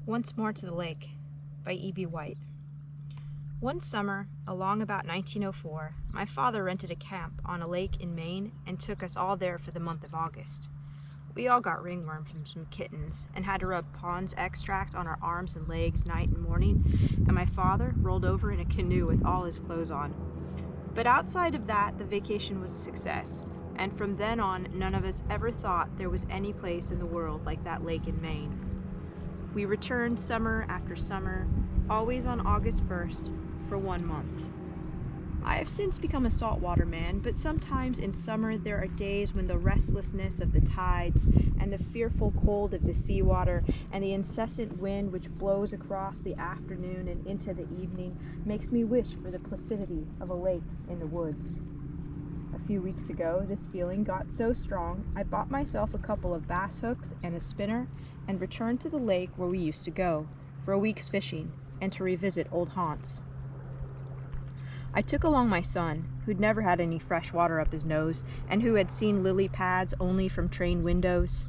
Once More to the Lake by E.B. White. One summer, along about 1904, my father rented a camp on a lake in Maine and took us all there for the month of August. We all got ringworm from some kittens and had to rub Pond's extract on our arms and legs night and morning, and my father rolled over in a canoe with all his clothes on. But outside of that, the vacation was a success, and from then on, none of us ever thought there was any place in the world like that lake in Maine. We returned summer after summer, always on August 1st, for 1 month. I have since become a saltwater man, but sometimes in summer there are days when the restlessness of the tides and the fearful cold of the seawater and the incessant wind which blows across the afternoon and into the evening makes me wish for the placidity of a lake in the woods. A few weeks ago, this feeling got so strong, I bought myself a couple of bass hooks and a spinner and returned to the lake where we used to go for a week's fishing and to revisit old haunts. I took along my son, who'd never had any fresh water up his nose and who had seen lily pads only from train windows.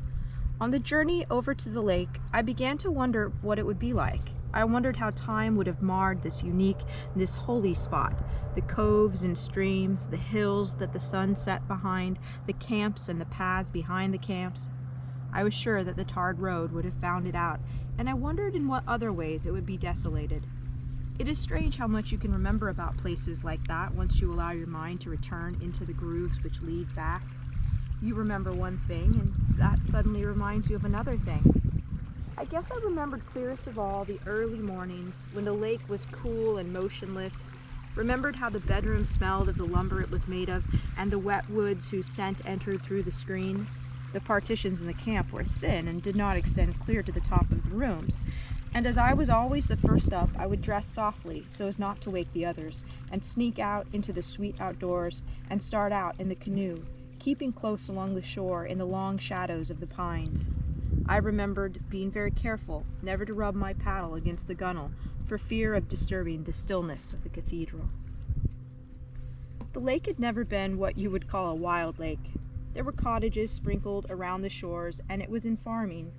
On the journey over to the lake, I began to wonder what it would be like. I wondered how time would have marred this unique, this holy spot, the coves and streams, the hills that the sun set behind, the camps and the paths behind the camps. I was sure that the tarred road would have found it out, and I wondered in what other ways it would be desolated. It is strange how much you can remember about places like that once you allow your mind to return into the grooves which lead back. You remember one thing, and that suddenly reminds you of another thing. I guess I remembered clearest of all the early mornings when the lake was cool and motionless, remembered how the bedroom smelled of the lumber it was made of and the wet woods whose scent entered through the screen. The partitions in the camp were thin and did not extend clear to the top of the rooms, and as I was always the first up, I would dress softly so as not to wake the others, and sneak out into the sweet outdoors and start out in the canoe, keeping close along the shore in the long shadows of the pines. I remembered being very careful never to rub my paddle against the gunwale for fear of disturbing the stillness of the cathedral. The lake had never been what you would call a wild lake. There were cottages sprinkled around the shores, and it was in farming,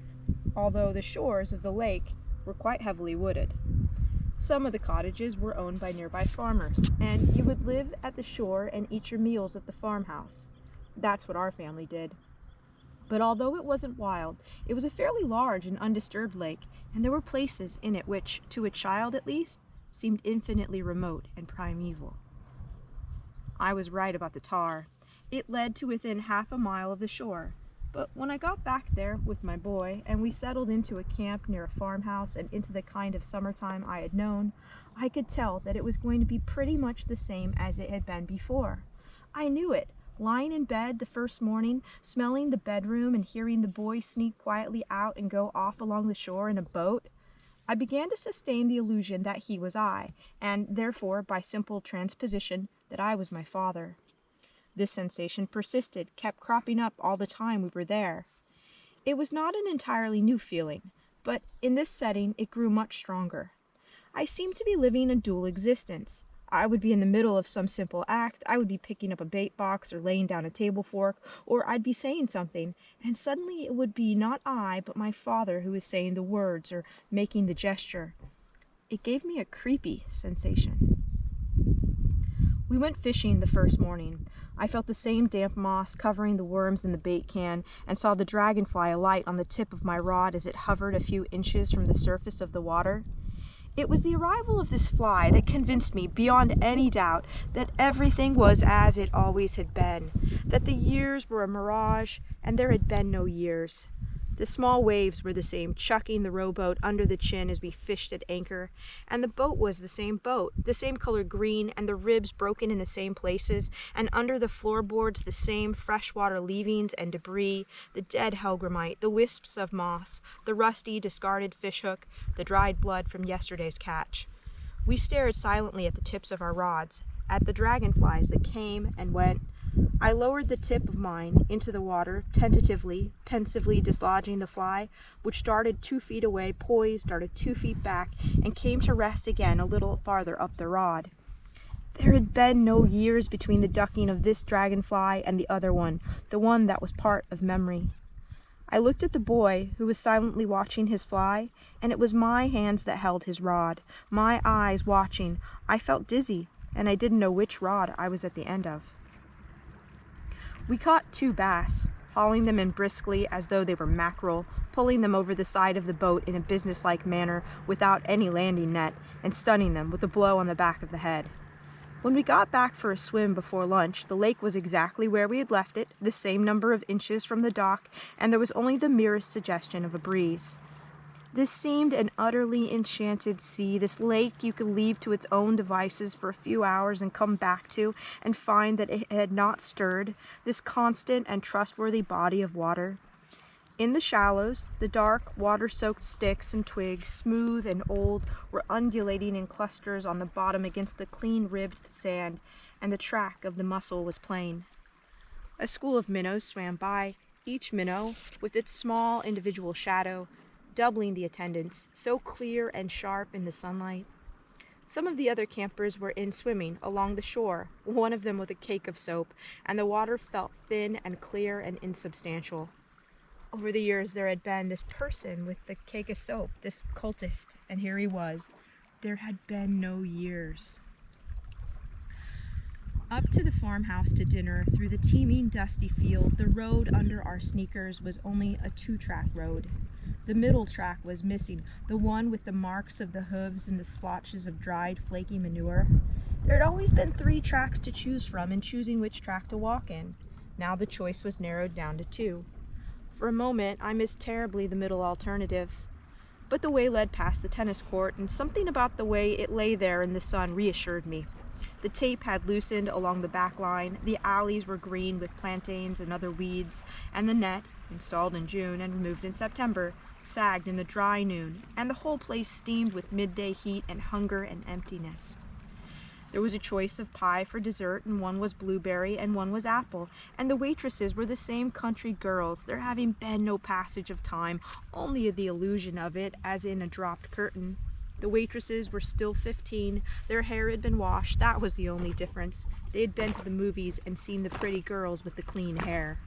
although the shores of the lake were quite heavily wooded. Some of the cottages were owned by nearby farmers, and you would live at the shore and eat your meals at the farmhouse. That's what our family did. But although it wasn't wild, it was a fairly large and undisturbed lake, and there were places in it which, to a child at least, seemed infinitely remote and primeval. I was right about the tar. It led to within half a mile of the shore, but when I got back there with my boy and we settled into a camp near a farmhouse and into the kind of summertime I had known, I could tell that it was going to be pretty much the same as it had been before. I knew it. Lying in bed the first morning, smelling the bedroom and hearing the boy sneak quietly out and go off along the shore in a boat, I began to sustain the illusion that he was I, and therefore, by simple transposition, that I was my father. This sensation persisted, kept cropping up all the time we were there. It was not an entirely new feeling, but in this setting it grew much stronger. I seemed to be living a dual existence. I would be in the middle of some simple act, I would be picking up a bait box or laying down a table fork, or I'd be saying something, and suddenly it would be not I, but my father who was saying the words or making the gesture. It gave me a creepy sensation. We went fishing the first morning. I felt the same damp moss covering the worms in the bait can and saw the dragonfly alight on the tip of my rod as it hovered a few inches from the surface of the water. It was the arrival of this fly that convinced me beyond any doubt that everything was as it always had been, that the years were a mirage and there had been no years. The small waves were the same, chucking the rowboat under the chin as we fished at anchor, and the boat was the same boat, the same color green, and the ribs broken in the same places, and under the floorboards the same freshwater leavings and debris, the dead hellgrammite, the wisps of moss, the rusty, discarded fishhook, the dried blood from yesterday's catch. We stared silently at the tips of our rods, at the dragonflies that came and went. I lowered the tip of mine into the water, tentatively, pensively dislodging the fly, which darted 2 feet away, poised, darted 2 feet back, and came to rest again a little farther up the rod. There had been no years between the ducking of this dragonfly and the other one, the one that was part of memory. I looked at the boy who was silently watching his fly, and it was my hands that held his rod, my eyes watching. I felt dizzy, and I didn't know which rod I was at the end of. We caught 2 bass, hauling them in briskly as though they were mackerel, pulling them over the side of the boat in a businesslike manner without any landing net, and stunning them with a blow on the back of the head. When we got back for a swim before lunch, the lake was exactly where we had left it, the same number of inches from the dock, and there was only the merest suggestion of a breeze. This seemed an utterly enchanted sea, this lake you could leave to its own devices for a few hours and come back to and find that it had not stirred, this constant and trustworthy body of water. In the shallows, the dark, water-soaked sticks and twigs, smooth and old, were undulating in clusters on the bottom against the clean-ribbed sand, and the track of the mussel was plain. A school of minnows swam by, each minnow, with its small individual shadow, doubling the attendance, so clear and sharp in the sunlight. Some of the other campers were in swimming along the shore, one of them with a cake of soap, and the water felt thin and clear and insubstantial. Over the years, there had been this person with the cake of soap, this cultist, and here he was. There had been no years. Up to the farmhouse to dinner, through the teeming, dusty field, the road under our sneakers was only a 2-track road. The middle track was missing, the one with the marks of the hooves and the splotches of dried, flaky manure. There had always been 3 tracks to choose from in choosing which track to walk in. Now the choice was narrowed down to 2. For a moment, I missed terribly the middle alternative. But the way led past the tennis court, and something about the way it lay there in the sun reassured me. The tape had loosened along the back line, the alleys were green with plantains and other weeds, and the net, installed in June and removed in September, sagged in the dry noon, and the whole place steamed with midday heat and hunger and emptiness. There was a choice of pie for dessert, and one was blueberry and one was apple, and the waitresses were the same country girls, there having been no passage of time, only the illusion of it, as in a dropped curtain. The waitresses were still 15, their hair had been washed, that was the only difference. They had been to the movies and seen the pretty girls with the clean hair.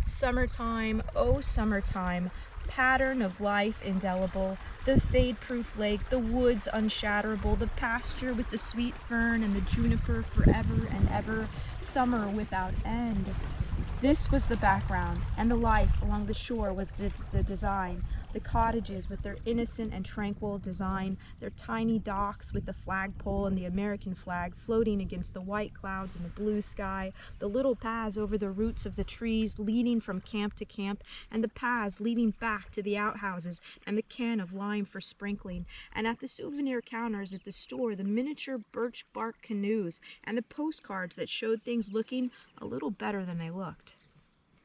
Summertime, oh summertime, pattern of life indelible, the fade-proof lake, the woods unshatterable, the pasture with the sweet fern and the juniper forever and ever, summer without end. This was the background, and the life along the shore was the design. The cottages with their innocent and tranquil design, their tiny docks with the flagpole and the American flag floating against the white clouds and the blue sky, the little paths over the roots of the trees leading from camp to camp, and the paths leading back to the outhouses, and the can of lime for sprinkling, and at the souvenir counters at the store, the miniature birch bark canoes, and the postcards that showed things looking a little better than they looked.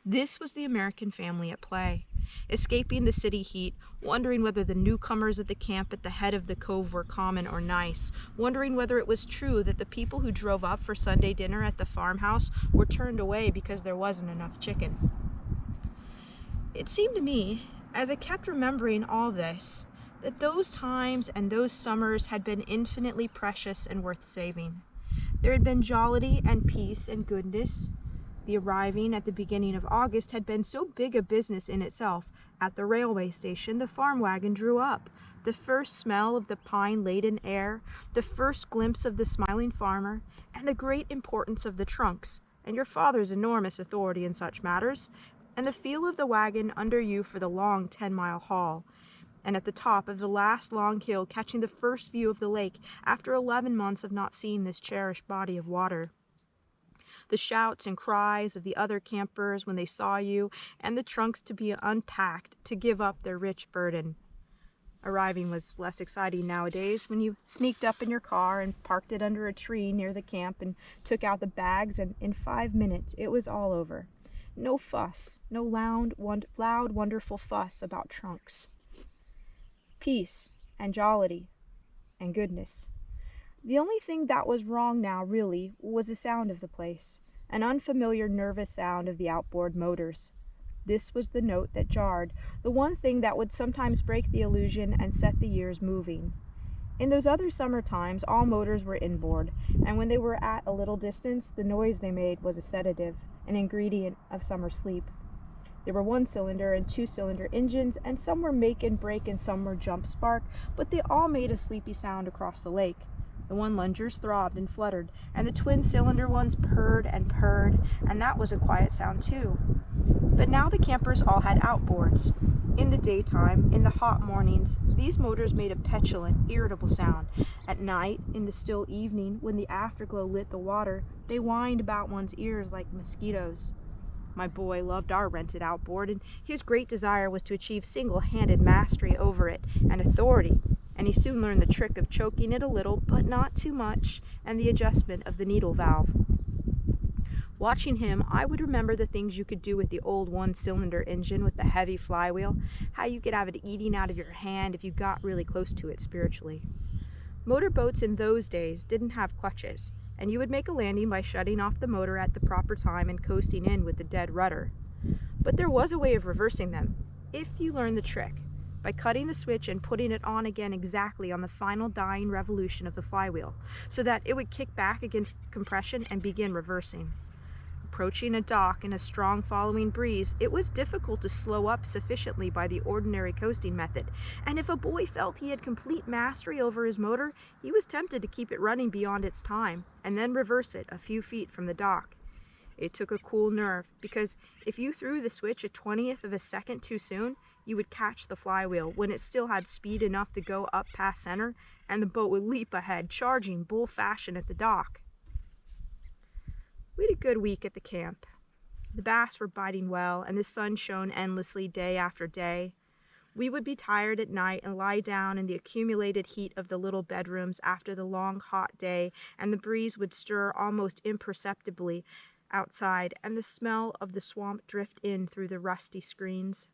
This was the American family at play, escaping the city heat, wondering whether the newcomers at the camp at the head of the cove were common or nice, wondering whether it was true that the people who drove up for Sunday dinner at the farmhouse were turned away because there wasn't enough chicken. It seemed to me, as I kept remembering all this, that those times and those summers had been infinitely precious and worth saving. There had been jollity and peace and goodness. The arriving at the beginning of August had been so big a business in itself. At the railway station, the farm wagon drew up. The first smell of the pine-laden air, the first glimpse of the smiling farmer, and the great importance of the trunks, and your father's enormous authority in such matters, and the feel of the wagon under you for the long 10-mile haul, and at the top of the last long hill catching the first view of the lake after 11 months of not seeing this cherished body of water. The shouts and cries of the other campers when they saw you, and the trunks to be unpacked to give up their rich burden. Arriving was less exciting nowadays when you sneaked up in your car and parked it under a tree near the camp and took out the bags, and in 5 minutes it was all over. No fuss, no loud, wonderful fuss about trunks. Peace and jollity and goodness. The only thing that was wrong now, really, was the sound of the place, an unfamiliar nervous sound of the outboard motors. This was the note that jarred, the one thing that would sometimes break the illusion and set the years moving. In those other summer times, all motors were inboard, and when they were at a little distance, the noise they made was a sedative, an ingredient of summer sleep. There were 1-cylinder and 2-cylinder engines, and some were make and break and some were jump spark, but they all made a sleepy sound across the lake. The 1-lungers throbbed and fluttered, and the twin-cylinder ones purred, and that was a quiet sound too. But now the campers all had outboards. In the daytime, in the hot mornings, these motors made a petulant, irritable sound. At night, in the still evening, when the afterglow lit the water, they whined about one's ears like mosquitoes. My boy loved our rented outboard, and his great desire was to achieve single-handed mastery over it and authority, and he soon learned the trick of choking it a little, but not too much, and the adjustment of the needle valve. Watching him, I would remember the things you could do with the old 1-cylinder engine with the heavy flywheel, how you could have it eating out of your hand if you got really close to it spiritually. Motorboats in those days didn't have clutches, and you would make a landing by shutting off the motor at the proper time and coasting in with the dead rudder. But there was a way of reversing them, if you learned the trick, by cutting the switch and putting it on again exactly on the final dying revolution of the flywheel, so that it would kick back against compression and begin reversing. Approaching a dock in a strong following breeze, it was difficult to slow up sufficiently by the ordinary coasting method, and if a boy felt he had complete mastery over his motor, he was tempted to keep it running beyond its time, and then reverse it a few feet from the dock. It took a cool nerve, because if you threw the switch a 20th of a second too soon, you would catch the flywheel when it still had speed enough to go up past center, and the boat would leap ahead, charging bull fashion at the dock. We had a good week at the camp. The bass were biting well, and the sun shone endlessly day after day. We would be tired at night and lie down in the accumulated heat of the little bedrooms after the long, hot day, and the breeze would stir almost imperceptibly outside, and the smell of the swamp drift in through the rusty screens.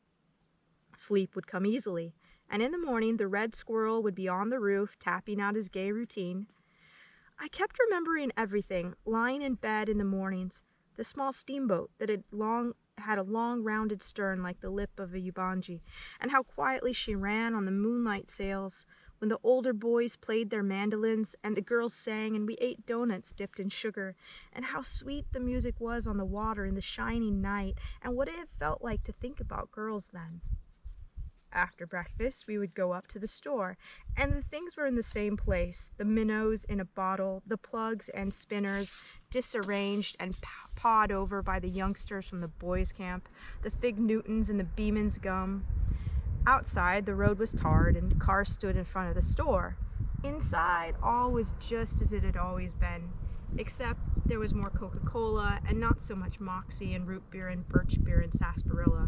Sleep would come easily, and in the morning the red squirrel would be on the roof, tapping out his gay routine. I kept remembering everything, lying in bed in the mornings, the small steamboat that had a long rounded stern like the lip of a ubangi, and how quietly she ran on the moonlight sails, when the older boys played their mandolins and the girls sang and we ate donuts dipped in sugar, and how sweet the music was on the water in the shining night, and what it had felt like to think about girls then. After breakfast, we would go up to the store, and the things were in the same place, the minnows in a bottle, the plugs and spinners disarranged and pawed over by the youngsters from the boys' camp, the fig Newtons and the Beeman's gum. Outside, the road was tarred, and cars stood in front of the store. Inside, all was just as it had always been, except there was more Coca-Cola and not so much Moxie and root beer and birch beer and sarsaparilla.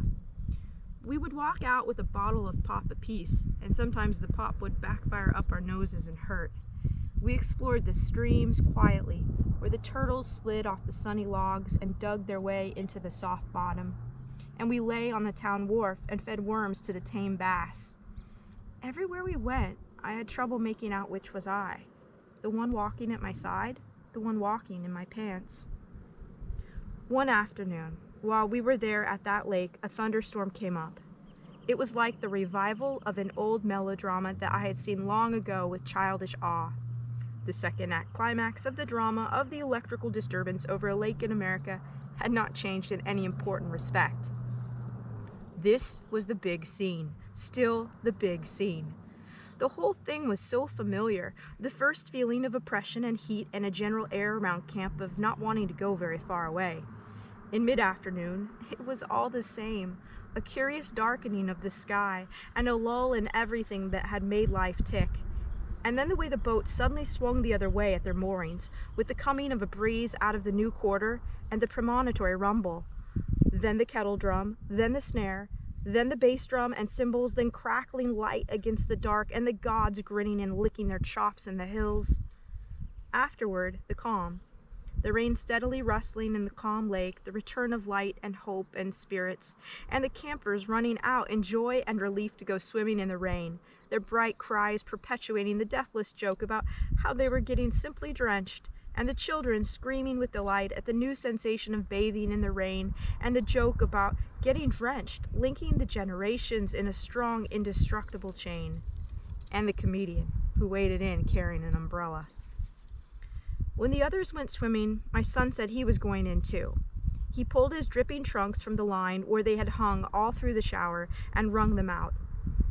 We would walk out with a bottle of pop apiece, and sometimes the pop would backfire up our noses and hurt. We explored the streams quietly, where the turtles slid off the sunny logs and dug their way into the soft bottom, and we lay on the town wharf and fed worms to the tame bass. Everywhere we went, I had trouble making out which was I, the one walking at my side, the one walking in my pants. One afternoon, while we were there at that lake, a thunderstorm came up. It was like the revival of an old melodrama that I had seen long ago with childish awe. The second act climax of the drama of the electrical disturbance over a lake in America had not changed in any important respect. This was the big scene, still the big scene. The whole thing was so familiar, the first feeling of oppression and heat and a general air around camp of not wanting to go very far away. In mid-afternoon, it was all the same, a curious darkening of the sky and a lull in everything that had made life tick. And then the way the boat suddenly swung the other way at their moorings, with the coming of a breeze out of the new quarter and the premonitory rumble. Then the kettle drum, then the snare, then the bass drum and cymbals, then crackling light against the dark, and the gods grinning and licking their chops in the hills. Afterward, the calm. The rain steadily rustling in the calm lake, the return of light and hope and spirits, and the campers running out in joy and relief to go swimming in the rain, their bright cries perpetuating the deathless joke about how they were getting simply drenched, and the children screaming with delight at the new sensation of bathing in the rain, and the joke about getting drenched, linking the generations in a strong, indestructible chain, and the comedian who waded in carrying an umbrella. When the others went swimming, my son said he was going in too. He pulled his dripping trunks from the line where they had hung all through the shower and wrung them out.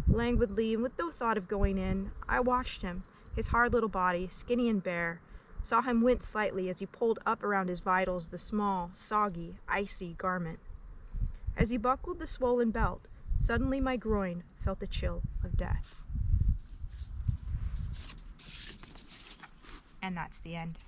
Languidly and with no thought of going in, I watched him, his hard little body, skinny and bare, saw him wince slightly as he pulled up around his vitals the small, soggy, icy garment. As he buckled the swollen belt, suddenly my groin felt the chill of death. And that's the end.